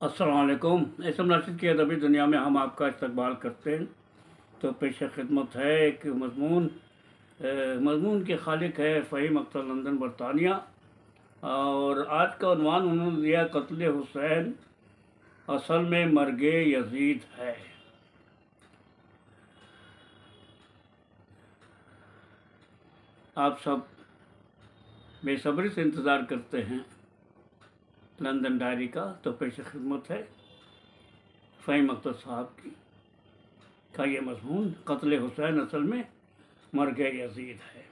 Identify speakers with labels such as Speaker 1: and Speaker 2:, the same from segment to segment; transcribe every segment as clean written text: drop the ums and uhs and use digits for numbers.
Speaker 1: السلام علیکم۔ اسم راشد کی ادبی دنیا میں ہم آپ کا استقبال کرتے ہیں۔ تو پیش خدمت ہے ایک مضمون کے خالق ہے فہیم اختر لندن برطانیہ، اور آج کا عنوان انہوں نے دیا قتل حسین اصل میں مرگ یزید ہے۔ آپ سب بے صبری سے انتظار کرتے ہیں لندن ڈائری کا، تو پیش خدمت ہے فہیم اختر صاحب کا یہ مضمون قتل حسین اصل میں مرگ یزید ہے۔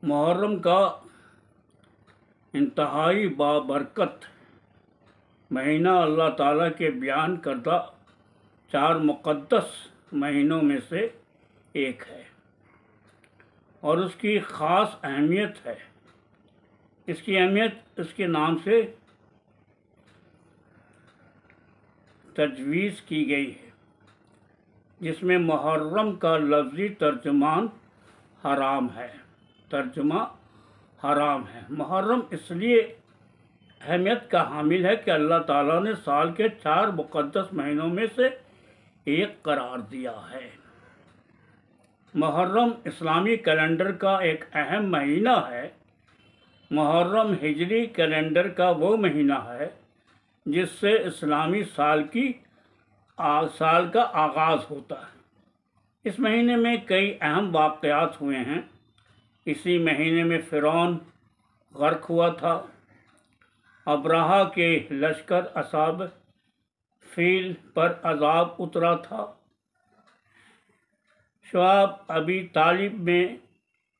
Speaker 1: محرم کا انتہائی بابرکت مہینہ اللہ تعالیٰ کے بیان کردہ 4 مقدس مہینوں میں سے ایک ہے، اور اس کی خاص اہمیت ہے۔ اس کی اہمیت اس کے نام سے تجویز کی گئی ہے، جس میں محرم کا لفظی ترجمان حرام ہے۔ ترجمہ حرام ہے۔ محرم اس لیے اہمیت کا حامل ہے کہ اللہ تعالیٰ نے سال کے 4 مقدس مہینوں میں سے ایک قرار دیا ہے۔ محرم اسلامی کیلنڈر کا ایک اہم مہینہ ہے۔ محرم ہجری کیلنڈر کا وہ مہینہ ہے جس سے اسلامی سال کا آغاز ہوتا ہے۔ اس مہینے میں کئی اہم واقعات ہوئے ہیں۔ اسی مہینے میں فرعون غرق ہوا تھا، ابرہہ کے لشکر اصحاب فیل پر عذاب اترا تھا، شعیب ابی طالب میں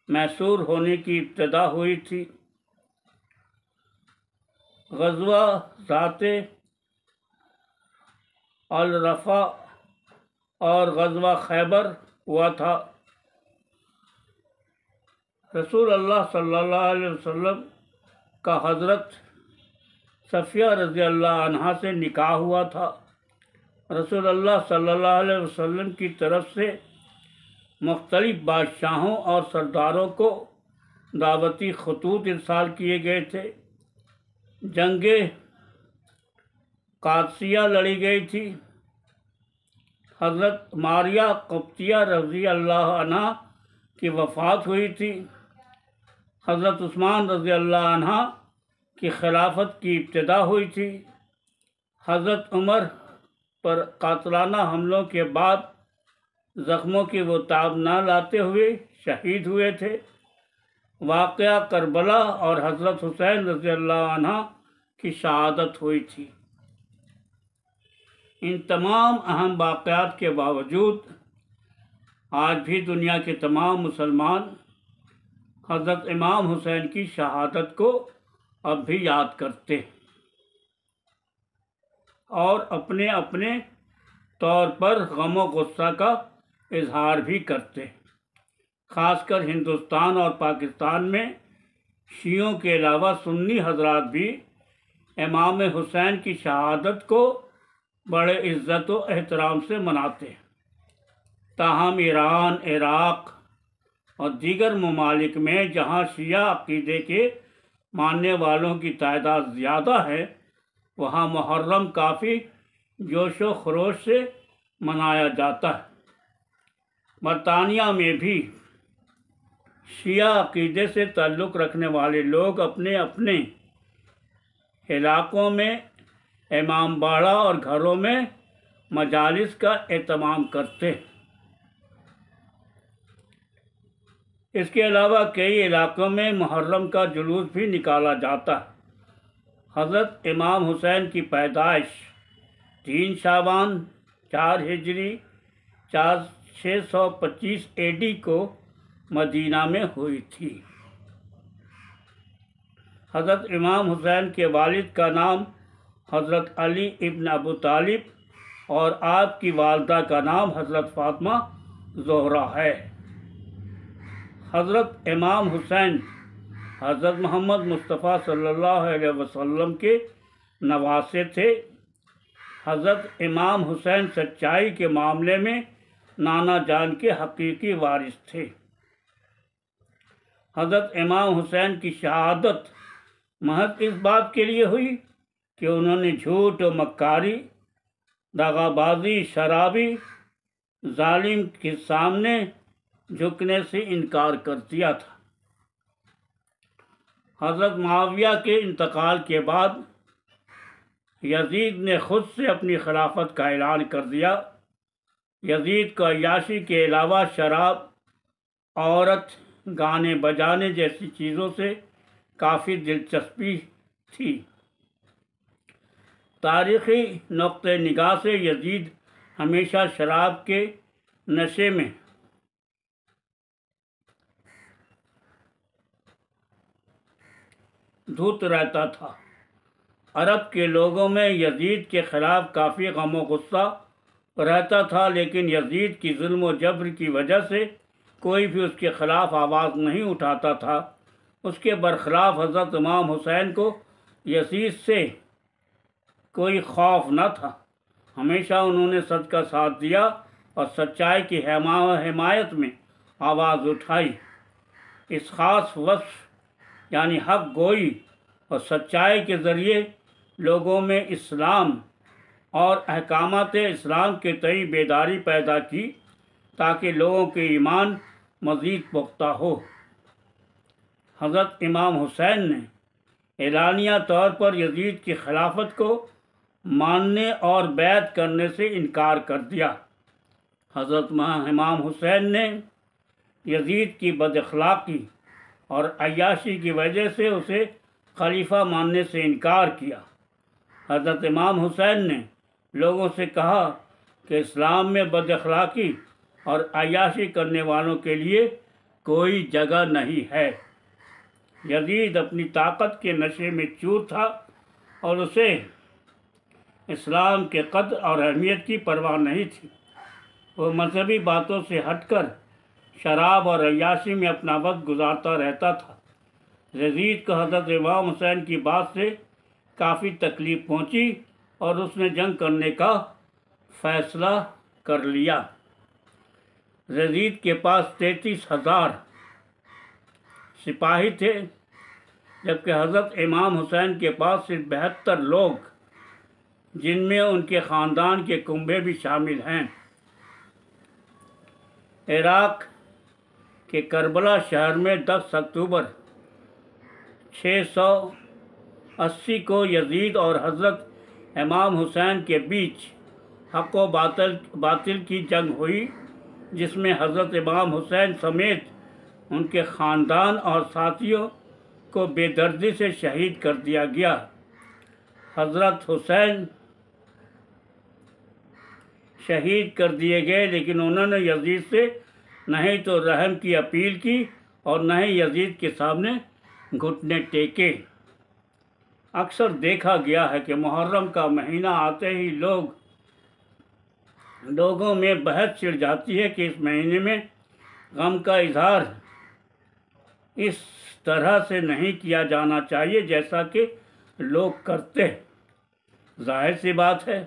Speaker 1: محصور ہونے کی ابتدا ہوئی تھی، غزوہ ذات الرفا اور غزوہ خیبر ہوا تھا، رسول اللہ صلی اللہ علیہ وسلم کا حضرت صفیہ رضی اللہ عنہا سے نکاح ہوا تھا، رسول اللہ صلی اللہ علیہ وسلم کی طرف سے مختلف بادشاہوں اور سرداروں کو دعوتی خطوط ارسال کیے گئے تھے، جنگ قادسیہ لڑی گئی تھی، حضرت ماریہ قبطیہ رضی اللہ عنہا کی وفات ہوئی تھی، حضرت عثمان رضی اللہ عنہ کی خلافت کی ابتدا ہوئی تھی، حضرت عمر پر قاتلانہ حملوں کے بعد زخموں کی وہ تاب نہ لاتے ہوئے شہید ہوئے تھے، واقعہ کربلا اور حضرت حسین رضی اللہ عنہ کی شہادت ہوئی تھی۔ ان تمام اہم واقعات کے باوجود آج بھی دنیا کے تمام مسلمان حضرت امام حسین کی شہادت کو اب بھی یاد کرتے اور اپنے اپنے طور پر غم و غصہ کا اظہار بھی کرتے۔ خاص کر ہندوستان اور پاکستان میں شیعوں کے علاوہ سنی حضرات بھی امام حسین کی شہادت کو بڑے عزت و احترام سے مناتے ہیں۔ تاہم ایران، عراق اور دیگر ممالک میں جہاں شیعہ عقیدے کے ماننے والوں کی تعداد زیادہ ہے، وہاں محرم کافی جوش و خروش سے منایا جاتا ہے۔ برطانیہ میں بھی شیعہ عقیدے سے تعلق رکھنے والے لوگ اپنے اپنے علاقوں میں امام باڑہ اور گھروں میں مجالس کا اہتمام کرتے ہیں۔ اس کے علاوہ کئی علاقوں میں محرم کا جلوس بھی نکالا جاتا ہے۔ حضرت امام حسین کی پیدائش 3 شعبان 4 ہجری 625 AD کو مدینہ میں ہوئی تھی۔ حضرت امام حسین کے والد کا نام حضرت علی ابن ابو طالب اور آپ کی والدہ کا نام حضرت فاطمہ زہرا ہے۔ حضرت امام حسین حضرت محمد مصطفیٰ صلی اللہ علیہ وسلم کے نواسے تھے۔ حضرت امام حسین سچائی کے معاملے میں نانا جان کے حقیقی وارث تھے۔ حضرت امام حسین کی شہادت محض اس بات کے لیے ہوئی کہ انہوں نے جھوٹ و مکاری، دغا بازی، شرابی، ظالم کے سامنے جھکنے سے انکار کر دیا تھا۔ حضرت معاویہ کے انتقال کے بعد یزید نے خود سے اپنی خلافت کا اعلان کر دیا۔ یزید کو عیاشی کے علاوہ شراب، عورت، گانے بجانے جیسی چیزوں سے کافی دلچسپی تھی۔ تاریخی نقطہ نگاہ سے یزید ہمیشہ شراب کے نشے میں دھت رہتا تھا۔ عرب کے لوگوں میں یزید کے خلاف کافی غم و غصہ رہتا تھا، لیکن یزید کی ظلم و جبر کی وجہ سے کوئی بھی اس کے خلاف آواز نہیں اٹھاتا تھا۔ اس کے برخلاف حضرت امام حسین کو یزید سے کوئی خوف نہ تھا۔ ہمیشہ انہوں نے سچ کا ساتھ دیا اور سچائی کی حمایت میں آواز اٹھائی۔ اس خاص وصف یعنی حق گوئی اور سچائی کے ذریعے لوگوں میں اسلام اور احکامات اسلام کے تئیں بیداری پیدا کی تاکہ لوگوں کے ایمان مزید پختہ ہو۔ حضرت امام حسین نے اعلانیہ طور پر یزید کی خلافت کو ماننے اور بیعت کرنے سے انکار کر دیا۔ حضرت امام حسین نے یزید کی بد اخلاقی اور عیاشی کی وجہ سے اسے خلیفہ ماننے سے انکار کیا۔ حضرت امام حسین نے لوگوں سے کہا کہ اسلام میں بد اخلاقی اور عیاشی کرنے والوں کے لیے کوئی جگہ نہیں ہے۔ یزید اپنی طاقت کے نشے میں چور تھا اور اسے اسلام کے قدر اور اہمیت کی پرواہ نہیں تھی۔ وہ مذہبی باتوں سے ہٹ کر شراب اور عیاشی میں اپنا وقت گزارتا رہتا تھا۔ یزید کو حضرت امام حسین کی بات سے کافی تکلیف پہنچی اور اس نے جنگ کرنے کا فیصلہ کر لیا۔ یزید کے پاس 33,000 سپاہی تھے، جبکہ حضرت امام حسین کے پاس صرف 72 لوگ، جن میں ان کے خاندان کے کنبے بھی شامل ہیں۔ عراق کے کربلا شہر میں 10 اکتوبر 680 کو یزید اور حضرت امام حسین کے بیچ حق و باطل کی جنگ ہوئی، جس میں حضرت امام حسین سمیت ان کے خاندان اور ساتھیوں کو بے دردی سے شہید کر دیا گیا۔ حضرت حسین شہید کر دیے گئے، لیکن انہوں نے یزید سے نہیں تو رحم کی اپیل کی اور نہ ہی یزید کے سامنے گھٹنے ٹیکے۔ اکثر دیکھا گیا ہے کہ محرم کا مہینہ آتے ہی لوگوں میں بحث چھڑ جاتی ہے کہ اس مہینے میں غم کا اظہار اس طرح سے نہیں کیا جانا چاہیے جیسا کہ لوگ کرتے ہیں۔ ظاہر سی بات ہے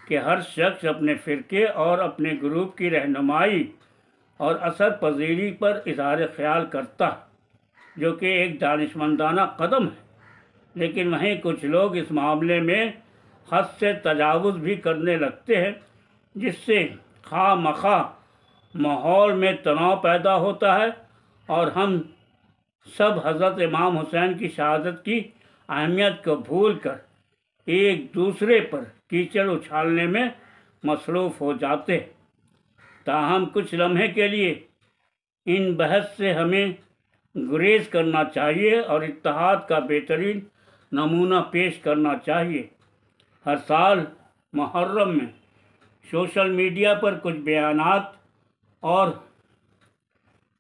Speaker 1: کہ ہر شخص اپنے فرقے اور اپنے گروپ کی رہنمائی اور اثر پذیری پر اظہار خیال کرتا ہے، جو کہ ایک دانشمندانہ قدم ہے، لیکن وہیں کچھ لوگ اس معاملے میں حد سے تجاوز بھی کرنے لگتے ہیں، جس سے خواہ مخواہ ماحول میں تناؤ پیدا ہوتا ہے اور ہم سب حضرت امام حسین کی شہادت کی اہمیت کو بھول کر ایک دوسرے پر کیچڑ اچھالنے میں مصروف ہو جاتے ہیں۔ تاہم کچھ لمحے کے لیے ان بحث سے ہمیں گریز کرنا چاہیے اور اتحاد کا بہترین نمونہ پیش کرنا چاہیے۔ ہر سال محرم میں سوشل میڈیا پر کچھ بیانات اور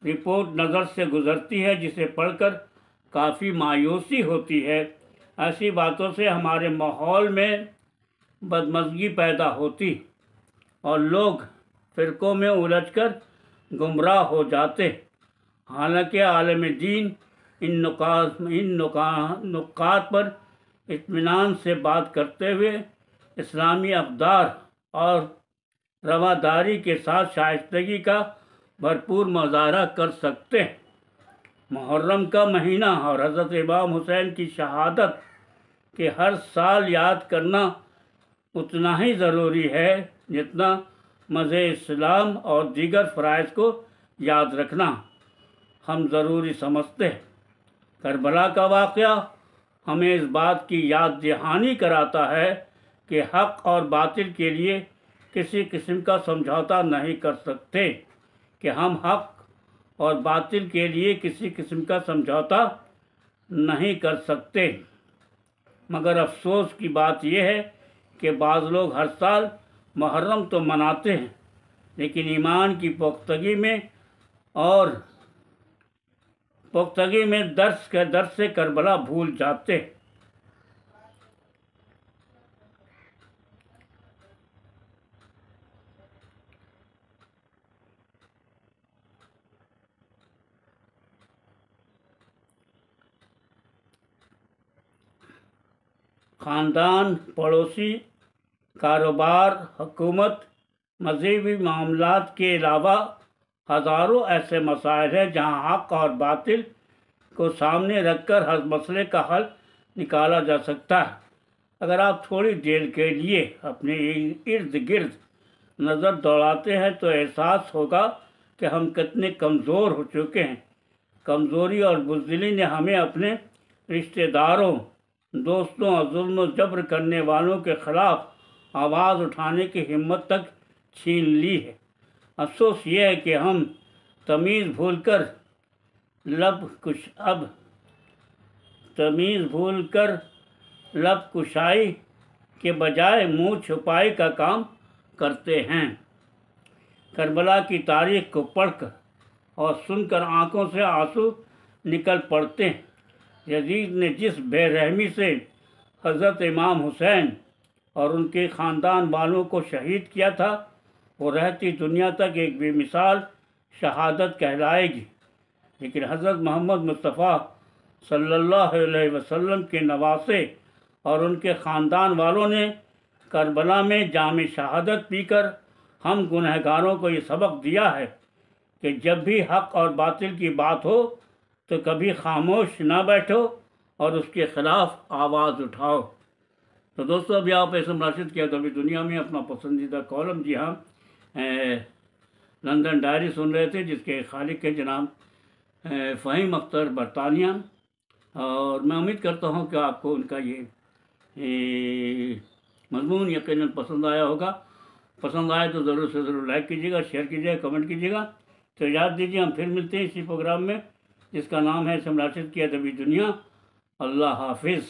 Speaker 1: رپورٹ نظر سے گزرتی ہے جسے پڑھ کر کافی مایوسی ہوتی ہے۔ ایسی باتوں سے ہمارے ماحول میں بدمزگی پیدا ہوتی اور لوگ فرقوں میں الجھ کر گمراہ ہو جاتے۔ حالانکہ عالم دین ان نکات پر اطمینان سے بات کرتے ہوئے اسلامی اقدار اور رواداری کے ساتھ شائستگی کا بھرپور مظاہرہ کر سکتے ہیں۔ محرم کا مہینہ اور حضرت امام حسین کی شہادت کہ ہر سال یاد کرنا اتنا ہی ضروری ہے جتنا مذہب اسلام اور دیگر فرائض کو یاد رکھنا ہم ضروری سمجھتے ہیں۔ کربلا کا واقعہ ہمیں اس بات کی یاد دہانی کراتا ہے کہ حق اور باطل کے لیے کسی قسم کا سمجھوتا نہیں کر سکتے، کہ ہم حق اور باطل کے لیے کسی قسم کا سمجھوتا نہیں کر سکتے۔ مگر افسوس کی بات یہ ہے کہ بعض لوگ ہر سال محرم تو مناتے ہیں لیکن ایمان کی پختگی میں درس کربلا بھول جاتے ہیں۔ خاندان، پڑوسی، کاروبار، حکومت، مذہبی معاملات کے علاوہ ہزاروں ایسے مسائل ہیں جہاں حق اور باطل کو سامنے رکھ کر ہر مسئلے کا حل نکالا جا سکتا ہے۔ اگر آپ تھوڑی دیر کے لیے اپنے ارد گرد نظر دوڑاتے ہیں تو احساس ہوگا کہ ہم کتنے کمزور ہو چکے ہیں۔ کمزوری اور بزدلی نے ہمیں اپنے رشتہ داروں، دوستوں اور ظلم و جبر کرنے والوں کے خلاف آواز اٹھانے کی ہمت تک چھین لی ہے۔ افسوس یہ ہے کہ ہم تمیز بھول کر لب کشائی کے بجائے منہ چھپائی کا کام کرتے ہیں۔ کربلا کی تاریخ کو پڑھ کر اور سن کر آنکھوں سے آنسو نکل پڑتے ہیں۔ یزید نے جس بے رحمی سے حضرت امام حسین اور ان کے خاندان والوں کو شہید کیا تھا وہ رہتی دنیا تک ایک بے مثال شہادت کہلائے گی، لیکن حضرت محمد مصطفیٰ صلی اللہ علیہ وسلم کے نواسے اور ان کے خاندان والوں نے کربلا میں جام شہادت پی کر ہم گنہگاروں کو یہ سبق دیا ہے کہ جب بھی حق اور باطل کی بات ہو تو کبھی خاموش نہ بیٹھو اور اس کے خلاف آواز اٹھاؤ۔ تو دوستو، ابھی آپ اسم راشد کی ادبی دنیا میں اپنا پسندیدہ کالم، جی ہاں، لندن ڈائری سن رہے تھے، جس کے خالق ہیں جناب فہیم اختر برطانیہ، اور میں امید کرتا ہوں کہ آپ کو ان کا یہ مضمون یقیناً پسند آیا ہوگا۔ پسند آئے تو ضرور سے ضرور لائک کیجیے گا، شیئر کیجیے گا، کمنٹ کیجیے گا۔ تو یاد دیجیے ہم پھر ملتے ہیں اسی پروگرام میں جس کا نام ہے اسم راشد کی ادبی دنیا۔ اللہ حافظ۔